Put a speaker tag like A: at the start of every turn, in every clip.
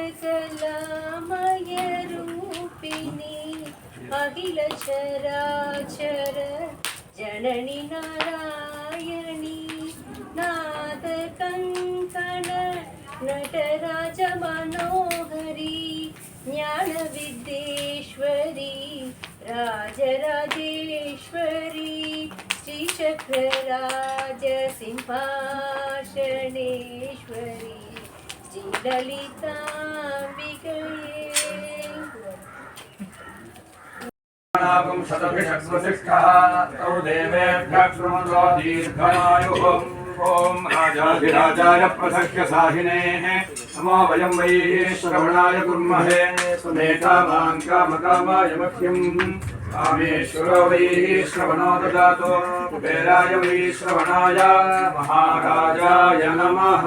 A: सकलमय रूपिणी अखिल चराचर जननी नारायणी नाद कंकण नटराज मनोहरी ज्ञान विद्येश्वरी राजराजेश्वरी श्रीचक्रराज सिंहासनेश्वरी श्रीललिताम्बिके
B: तौ देवेभ्यः शृण्वन्तो दीर्घायुः। ओम राजाधिराजाय प्रसह्य साहिनेः नमो वयं वै श्रवणाय कुर्महे सुमेधावां कामकामाय मह्यम् कामेश्वरो वै श्रवणो ददातु कुबेराय वै श्रवणाय महाराजाय नमः।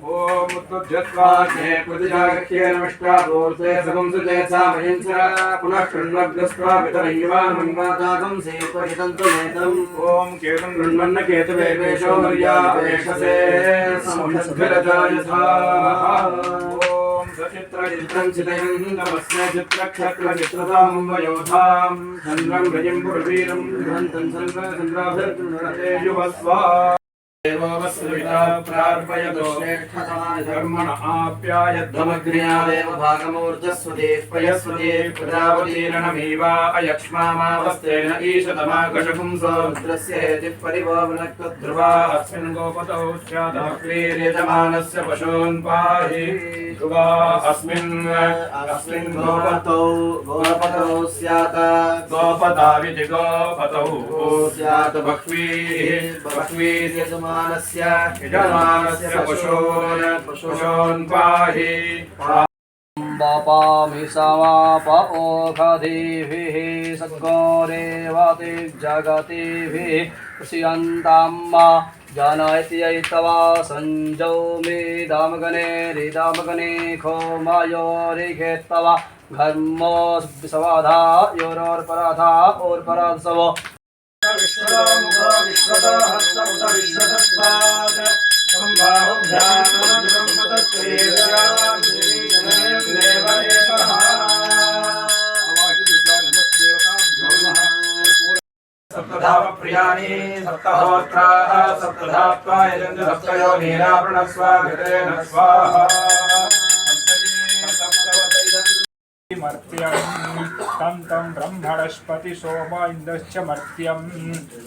B: ओम उत्तुज्यत्वाग्ने कुतिजागत्ये नमष्टापूर्ते सकं सुचेत्सा मयिंसरा पुनः कृण्वग्रस्त्वा पितरय्यवान् मन्वादाकं सेत्वहितन्तु नेतम्। ओम केतुं कृण्वन्न केतुवेवेशो मर्यावेशसे समुद्भिरजायथा। ओम सचित्रचित्रं चितयन् नमस्ते चित्रक्षत्रचित्रतां वयोधां चन्द्रं रजिं पुरवीरं गृहन्तं चन्द्राभिर्नरते युवस्वा देववस्विता प्रार्पयतो श्रेष्ठतमाय धर्मण आप्यायद्धमग्र्यादेव भागमूर्जस्वदेः पयस्वदेः प्रजापतिरणमीवा अयक्ष्मामावस्तेन ईशतमाकशपुंसो रुद्रस्येति परिववनक्तध्रुवा अस्मिन् गोपतौ स्यादमक्रीर्यजमानस्य पशून् पाहि ध्रुवा अस्मिन् गोपतौ स्यात् गोपताविति गोपतौ स्यात् बह्वीर् यजमानस्य पशून् पाहि।
C: बापामि समापओषधीभिः सद्गौरेवति जगतिभिः पश्यन्तां जनयत्यैतवा संजौ मेदामगने रिदामगने खोमयोरिखेत्तवा घर्मो सवाधा योरोर्पराधा ओर्पराधसवो
B: विश्वमुखो विश्वतो हस्तमुत विश्वतस्वात् संभाव्यामद्ब्रह्मतत्त्वेदयां श्रीजनयं देवदेवः। सप्तधावप्रियाणि सप्तहोत्राः सप्तधात्वा यजन्ति सप्तयो नीरावृणस्वागतेन स्वाहा।
D: मर्त्यं तं तं ब्रह्मणस्पति सोम इन्द्रश्च मर्त्यं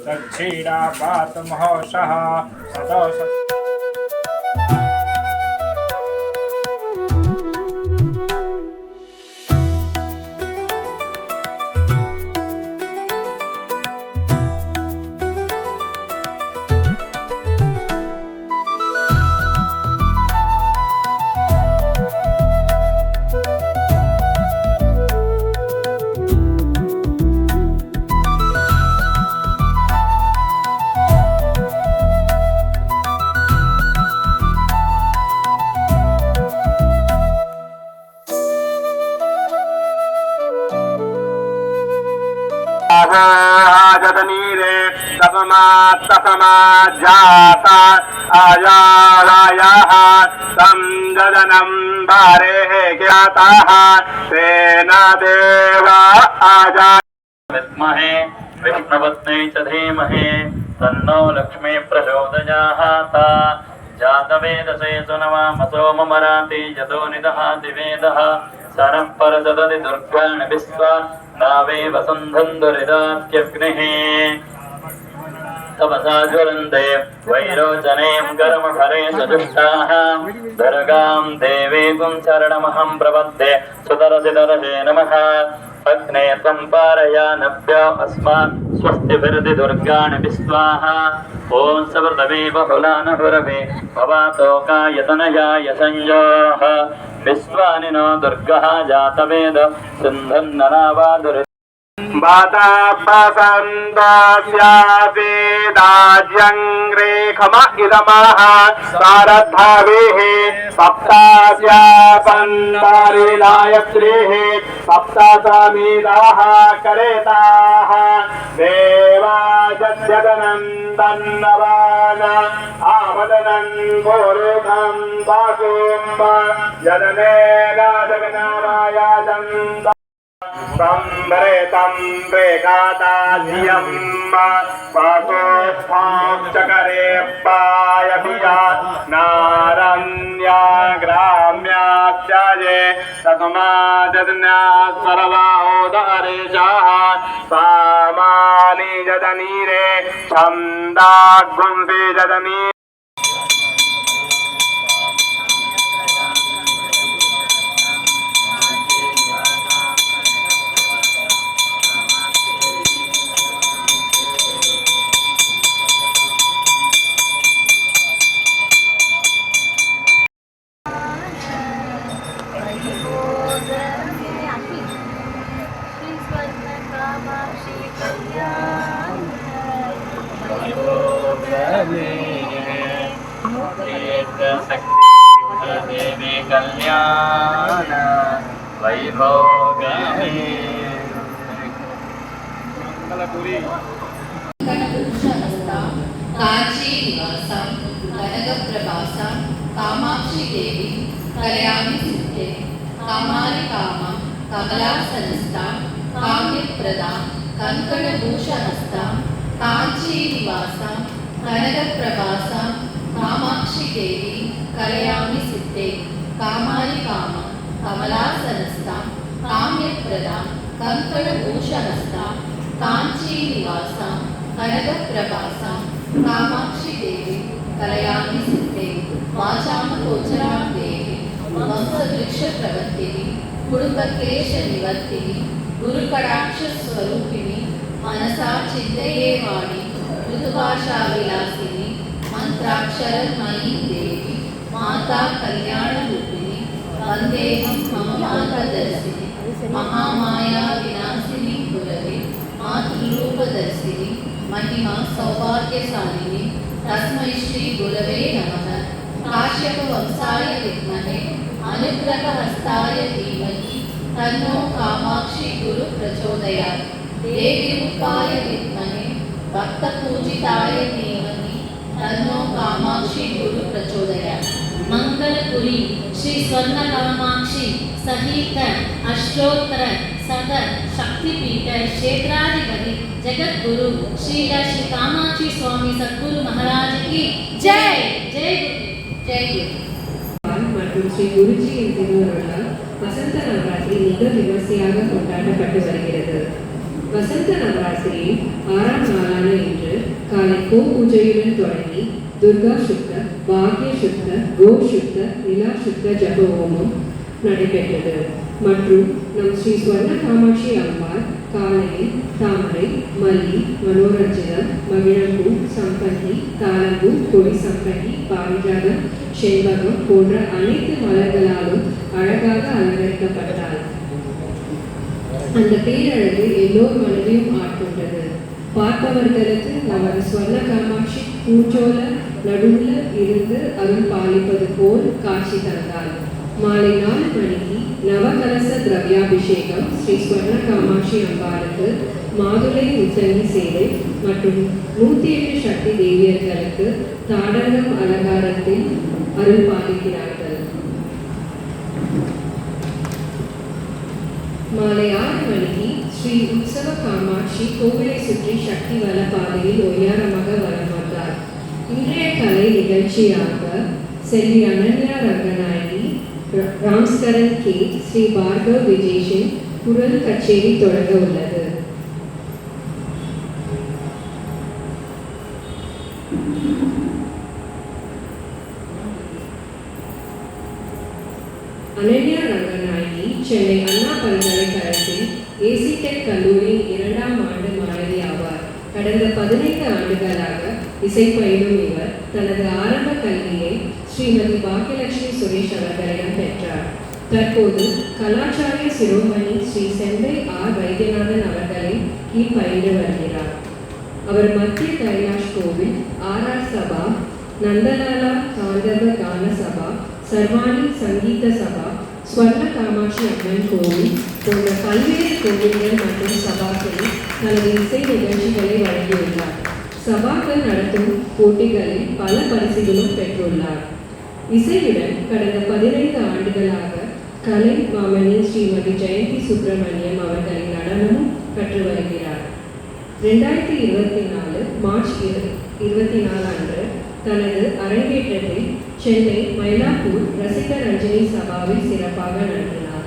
D: तच्छीडा पातमहर्षः सतो
B: जतनीरे तपमात्तपमाज्जाता आयालायाः तं जदनं भारेः ज्ञाताः तेन देवा आजा
E: विद्महे विष्णुपत्न्यै च धीमहि तन्नो लक्ष्मी प्रचोदयात्। जातवेदसे सुनवामसो ममराति यतो निदहाति वेदः सरः परसदति दुर्गाणि विश्वा नावे वसन्धन्दुरिदात्यग्निः तपसा ज्वलन्ते वैरोचनें कर्मफले सजुष्टाः दुर्गां देवीं शरणमहं प्रपद्ये सुतरसितरसे नमः। अग्ने त्वं पारयानभ्यो अस्मान् स्वस्तिभिर्दि दुर्गाणि विश्वाः। ॐ सवृतवे बहुलानहुरवे भवातोकायतनयाय संयोः विश्वानि नो दुर्गः जातवेद सिन्धन्ननावादुरि
B: बतपसन्तस्यावेदाज्यं रेखम इदमः सारद्धावेः सप्तास्यापन्तारिलायत्रेः सप्तसमिदाः करेताः देवाजद्यदनन्दन्नवान आवदनं पूर्वं वाकुम्ब यदनेन जगन्नारायणं संवरेतं रेखाताधियं पाकोत्थाचकरे पायभिया नारण्या ग्राम्यास्याजे तस्मादन्या सर्वाोदरेशाः सामानि जदनीरे छन्दागुंसि जदनी
E: देवी कल्याण वैभोगमे
F: कांची निवासा कनकप्रभासा कामाक्षी देवी कलयामि सिद्धे कामानि कामं कमलासनस्था काम्यप्रदा कंकणभूषणस्था कांची निवासा कनकप्रभासा कामाक्षी देवी कलयामि सिद्धे कामानि कामं कमलासनस्था काम्यप्रदा कंकणभूषणस्था कांची निवासा कनकप्रभासा कामाक्षी देवी कलयामि सिद्धे वाचामगोचरां देवी वंशवृक्षप्रवर्तिनी कुटुम्बक्लेशनिवर्तिनी गुरुकटाक्षस्वरूपिणी मनसा चिन्तये वाणी ऋतुभाषाविलासिनी मन्त्राक्षरमयी देवी माता कल्याणरूपिणी वन्देहं मम मार्गदर्शिनी महामाया विनाशिनी गुरवे मातृरूपदर्शिनी महिमा सौभाग्यशालिनी तस्मै श्री गुरवे नमः काश्यपवंशाय विद्महे अनुग्रहहस्ताय धीमहि तन्नो कामाक्षी गुरु प्रचोदयात् देवीरूपाय विद्महे भक्तपूजिताय धीमहि तन्नो कामाक्षी गुरु प्रचोदयात्
G: मंगलपुरी श्री स्वर्ण कामाक्षी सहित अष्टोत्तर सत शक्तिपीठ क्षेत्राधिपति जगत गुरु श्री कामाक्षी स्वामी सद्गुरु महाराज की जय जय जय
H: மற்றும் ஸ்ரீ குருஜியின் திருவருளால் வசந்த நவராத்திரி மிக விமர்சையாக கொண்டாடப்பட்டு வருகிறது. வசந்த நவராத்திரியின் 6ஆம் நாளான இன்று காலை கோ பூஜையுடன் தொடங்கி துர்கா சுத்த, பாக்ய சுத்த, கோ சுத்த, நிலா சுத்த ஜப ஹோமம் நடைபெற்றது. மற்றும் நம் ஸ்ரீ ஸ்வர்ண காமாட்சி அம்பாள் காலையில் தாமரை, மல்லி, மனோரஞ்சிதம், மகிழம்பூ, சம்பங்கி, தாளம்பூ, கொடி சம்பங்கி, பாரிஜாதம், செண்பகம் போன்ற அனைத்து மலர்களாலும் அழகாக அலங்கரிக்கப்பட்டாள். அந்த பேரழகு எல்லோர் மனதையும் ஆட்கொண்டது. பார்ப்பவர்களுக்கு நமது ஸ்வர்ண காமாட்சி பூச்சோல நடுவில் இருந்து அருள் பாலிப்பது போல் காட்சி தந்தாள். மாலை 4 மணிக்கு நவகலச திரவியாபிஷேகம் ஸ்ரீ ஸ்வர்ண காமாட்சி அம்பாளுக்கு மாதுளை உத்தங்கி சேவை மற்றும் 108 சக்தி தேவியர்களுக்கு தாடங்கம் அலங்காரத்தில் அருள் பாலிக்கிறார்கள். மாலை 6 மணிக்கு ஸ்ரீ உற்சவ காமாட்சி கோவிலை சுற்றி சக்தி வல பாதையில் ஒய்யாரமாக வலம் வந்தார். இன்றைய கலை நிகழ்ச்சியாக செல்வி அனன்யா ரங்கநாயகி, ராம்ஸ்கரன் கே, ஸ்ரீ பார்கவ் விஜேஷின் குரல் கச்சேரி தொடங்க உள்ளது. அனன்யா ரங்கநாயகி சென்னை அண்ணா பல்கலைக்கழகத்தில் ஏசிடெக் கல்லூரியின் 2ஆம் ஆண்டு மாணவி ஆவார். கடந்த 15 ஆண்டுகளாக இசை பயிலும் இவர் தனது ஆரம்ப கல்வியை ஸ்ரீமதி பாக்கியலட்சுமி சுரேஷ் அவர்களிடம் பெற்றார். தற்போது கலாச்சாரிய சிரோமணி ஸ்ரீ செம்பை ஆர் வைத்தியநாதன் அவர்களை கீழ் பயின்று வருகிறார். அவர் மத்திய கைலாஷ் கோவில், ஆர்ஆர் சபா, நந்தலாலா தாண்டவ கான சபா, சர்வாணி சங்கீத சபா, ஸ்வர்ண காமாட்சி அம்மன் கோவில் போன்ற பல்வேறு கோவில்கள் மற்றும் சபாக்களில் தனது இசை நிகழ்ச்சிகளை வழங்கியுள்ளார். சபாக்கள் நடத்தும் போட்டிகளில் பல பரிசுகளும் பெற்றுள்ளார். இசையுடன் கடந்த 15 ஆண்டுகளாக கலை மாமணி ஸ்ரீமதி ஜெயந்தி சுப்பிரமணியம் அவர்களின் நடனமும் கற்று வருகிறார். 2024 மார்ச் 24 அன்று தனது அரங்கேற்றத்தில் சென்னை மயிலாப்பூர் ரசிக ரஞ்சனி சபாவில் சிறப்பாக நடத்தினார்.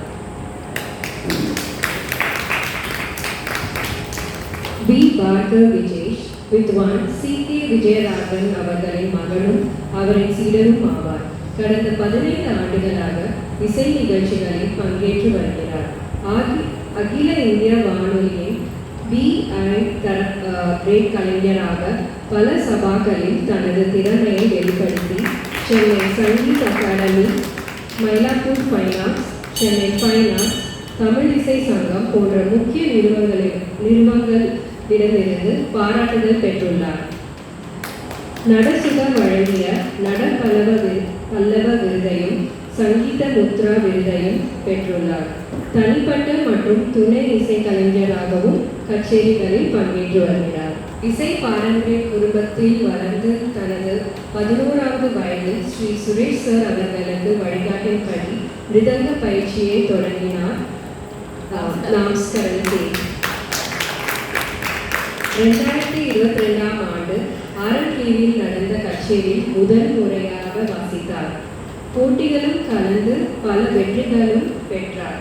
H: பி. பார்கர் விஜேஷ் வித்வான் C.K. விஜயராகவன் அவர்களின் மகனும் அவரின் சீடரும் ஆவார். கடந்த 15 ஆண்டுகளாக இசை நிகழ்ச்சிகளில் பங்கேற்று வருகிறார். அகில இந்திய வானொலியின் BI கிரேட் கலைஞராக பல சபாக்களில் தனது திறமையை வெளிப்படுத்தி Chennai Sangeet academy, Mylapore fine arts, Chennai fine arts, Tamil Isai Sangam போன்ற முக்கிய நிறுவனங்களிடமிருந்து பாராட்டுதல் பெற்றுள்ளார். நடசுதா வழங்கிய பல்லவ விருதையும் சங்கீத முத்ரா விருதையும் பெற்றுள்ளார். தனிப்பட்ட மற்றும் துணை இசை கலைஞராகவும் கச்சேரிகளில் பங்கேற்று வருகிறார். இசை பாரம்பரிய குடும்பத்தில் வளர்ந்து தனது 11வது வயதில் ஸ்ரீ சுரேஷ் சார் அவர்களது வழிகாட்டின்படி மிருதங்க பயிற்சியை தொடங்கினார். நமஸ்காரம். 2022ஆம் ஆண்டு ஆரன்கேவில் நடந்த கச்சேரியில் முதல் முறையாக வாசித்தார். போட்டிகளும் கலந்து பல வெற்றிகளும் பெற்றார்.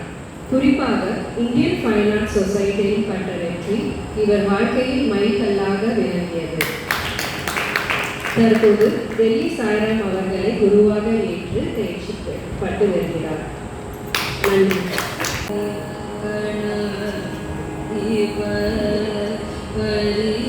H: குறிப்பாக இந்தியன் ஃபைன் ஆர்ட்ஸ் சொசைட்டியில் பட்ட வெற்றி இவர் வாழ்க்கையில் மைல்கல்லாக விளங்கியது. தற்போது டெல்லி சாய்ராம் அவர்களை குருவாக ஏற்று தேர்ச்சி பட்டு வருகிறார். நன்றி.
F: Bye.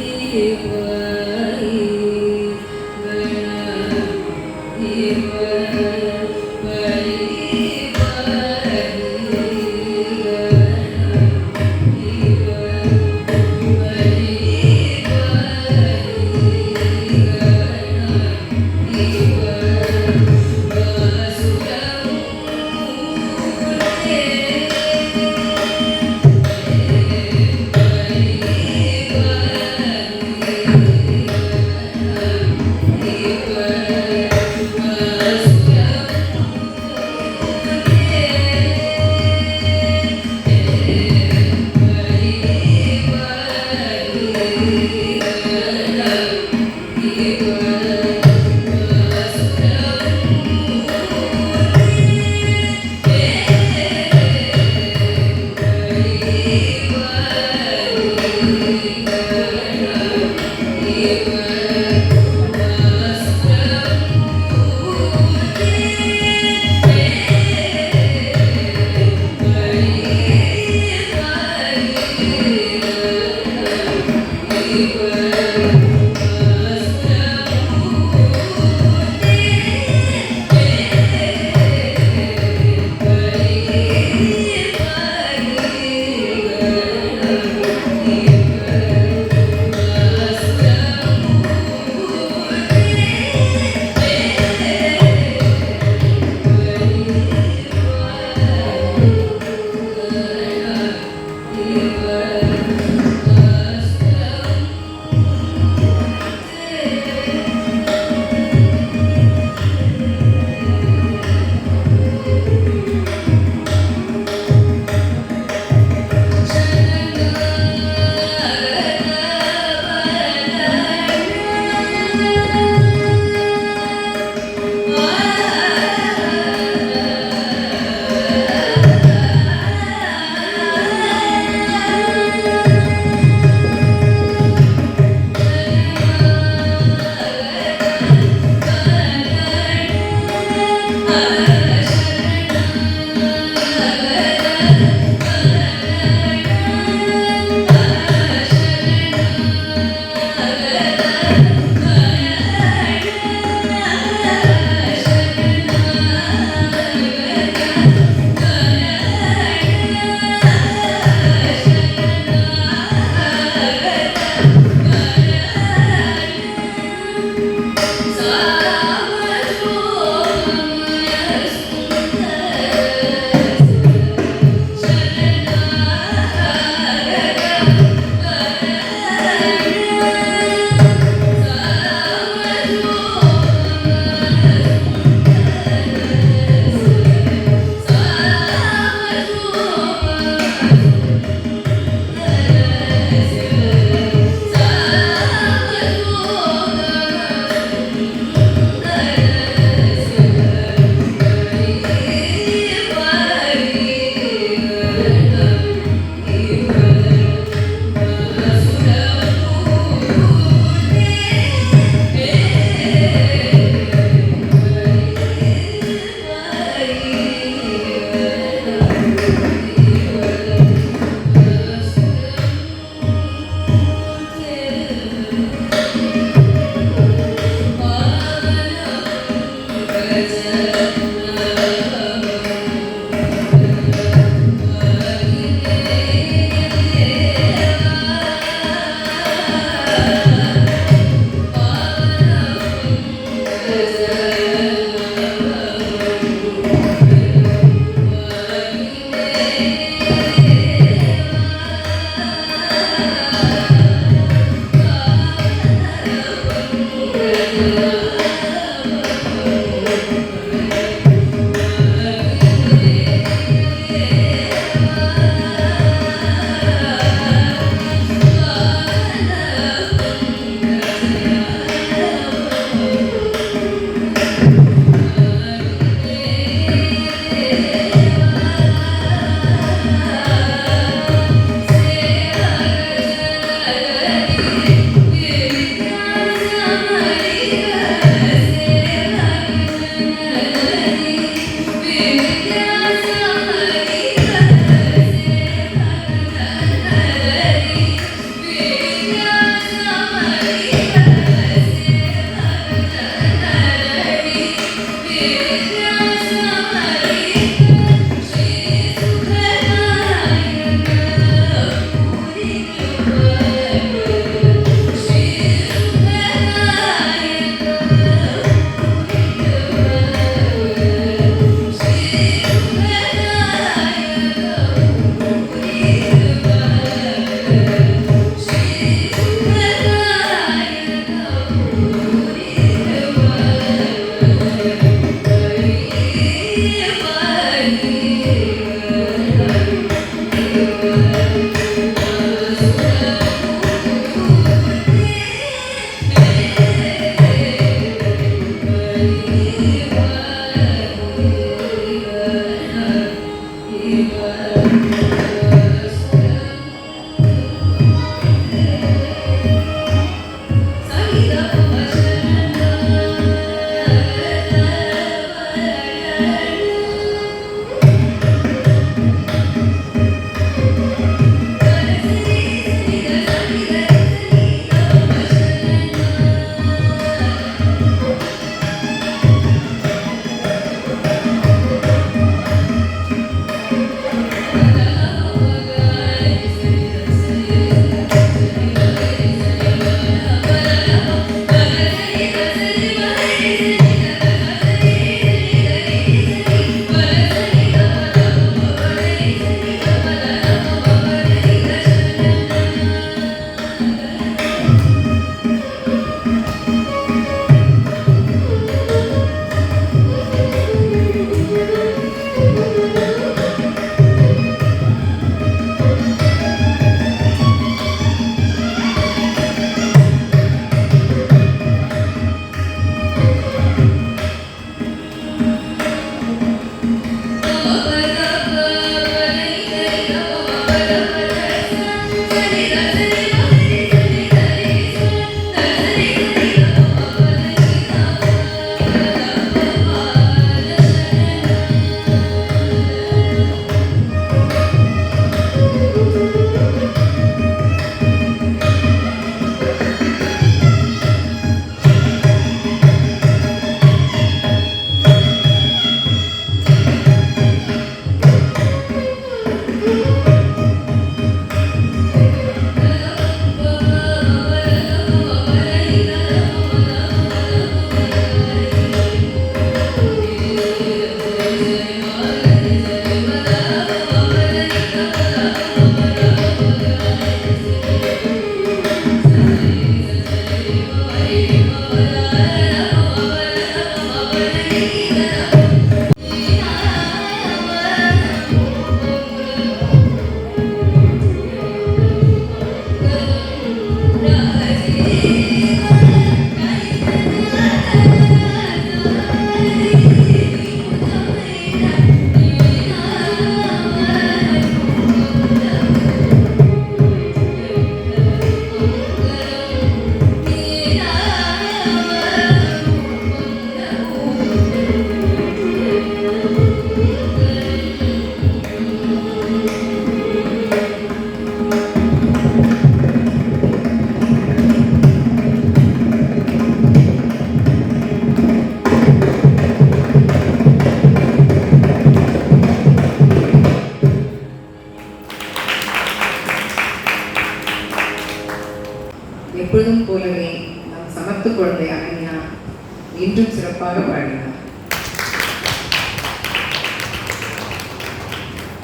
I: இன்றும் சிறப்பாக பாடினார்.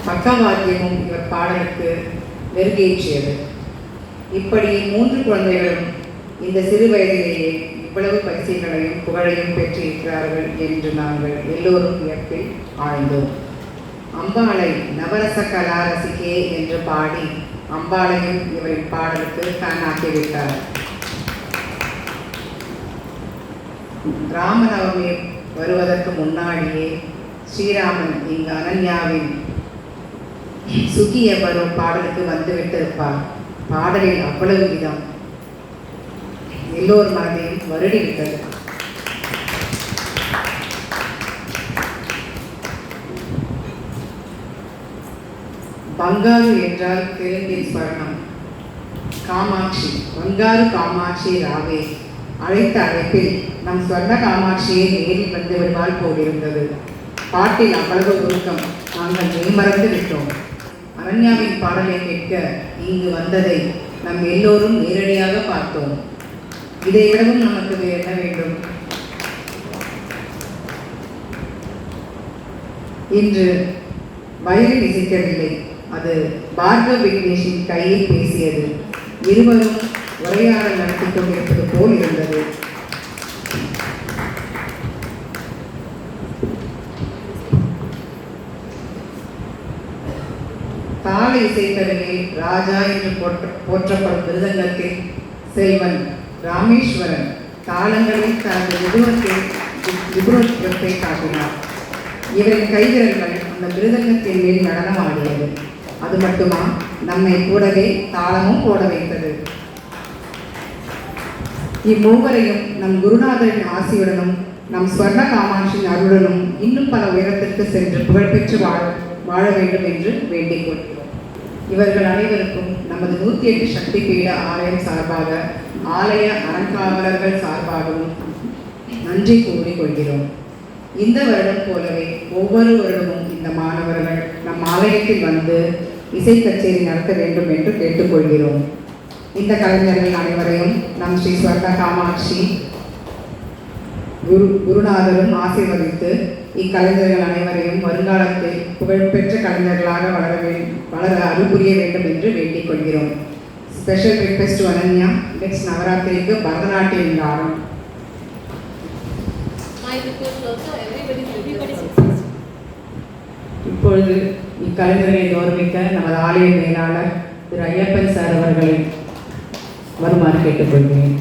I: பக்கவாத்தியமும் இவர் பாடலுக்கு மெருகேற்றியது. இப்படி 3 குழந்தைகளும் இந்த சிறு வயதிலேயே இவ்வளவு பரிசுகளையும் புகழையும் பெற்றிருக்கிறார்கள் என்று நாங்கள் எல்லோரும் வியப்பில் ஆழ்ந்தோம். அம்பாளை நவரச கலா ரசிகே என்று பாடி அம்பாளையும் இவரின் பாடலுக்கு ஃபேன் ஆக்கிவிட்டார். ராமநவமி வருவதற்கு முன்னாடியே ஸ்ரீராமன் இங்கு அனன்யாவின் சுகிய வரும் பாடலுக்கு வந்துவிட்டிருப்பார். பாடலில் அவ்வளவு விதம் எல்லோர் மனதையும் வருடிவிட்டது. பங்காரு என்றால் தெலுங்கில் ஸ்வர்ணம். காமாட்சி, பங்காரு காமாட்சி ராவே அழைத்த அழைப்பில் நம் ஸ்வர்ண காமாட்சியை நேரில் வந்து விடுவாள் போலிருந்தது. பாட்டில் அவ்வளவு உருக்கம் நாங்கள் மேமறந்து விட்டோம். அனன்யாவின் பாடலை கேட்க இங்கு வந்ததை நம் எல்லோரும் நேரடியாக பார்த்தோம். இதை விடவும் நமக்கு என்ன வேண்டும்? இன்று வயலில் இசைக்கவில்லை, அது பார்கவ் விக்னேஷின் கையில் பேசியது. இருவரும் உரையாடல் நடத்தி கொண்டிருப்பது போல் இருந்தது. தாள இசைக்கருவியில் ராஜா என்று போற்றப்படும் மிருதங்கத்தில் செல்வன் ராமேஸ்வரன் தாளங்களில் தனது நிபுணத்துவத்தை காட்டினார். இவரின் கைவிரல்கள் அந்த மிருதங்கத்தின் மேல் நடனம் ஆடியது. அது மட்டுமா, நம்மை கூடவே தாளமும் போட வைத்தது. இம்மூவரையும் நம் குருநாதரின் ஆசியுடனும் நம் ஸ்வர்ண காமாட்சியின் அருளுடனும் இன்னும் பல உயரத்திற்கு சென்று புகழ்பெற்று வாழ வேண்டும் என்று வேண்டிக் கொள்கிறோம். இவர்கள் அனைவருக்கும் நமது 108 சக்தி பீட ஆலயம் சார்பாக, ஆலய அறங்காவலர்கள் சார்பாகவும் நன்றி கூறிக்கொள்கிறோம். இந்த வருடம் போலவே ஒவ்வொரு வருடமும் இந்த மாணவர்கள் நம் ஆலயத்தில் வந்து இசை கச்சேரி நடத்த வேண்டும் என்று கேட்டுக்கொள்கிறோம். இந்த கலைஞர்கள் அனைவரையும் நம் ஸ்ரீ ஸ்வர்ண காமாட்சி குருநாதரும் ஆசீர்வதித்து இக்கலைஞர்கள் அனைவரையும் வருங்காலத்தில் புகழ்பெற்ற கலைஞர்களாக வளர அருள் புரிய வேண்டும் என்று வேண்டிக் கொள்கிறோம். Special request to Ananya, next நவராத்திரிக்கு பரதநாட்டியம் ஆடும். இப்பொழுது இக்கலைஞர்களை கௌரவிக்க நமது ஆலய மேலாளர் திரு ஐயப்பன் சார் அவர்களை வருமாறு கேட்டுக்கொள்கிறேன்.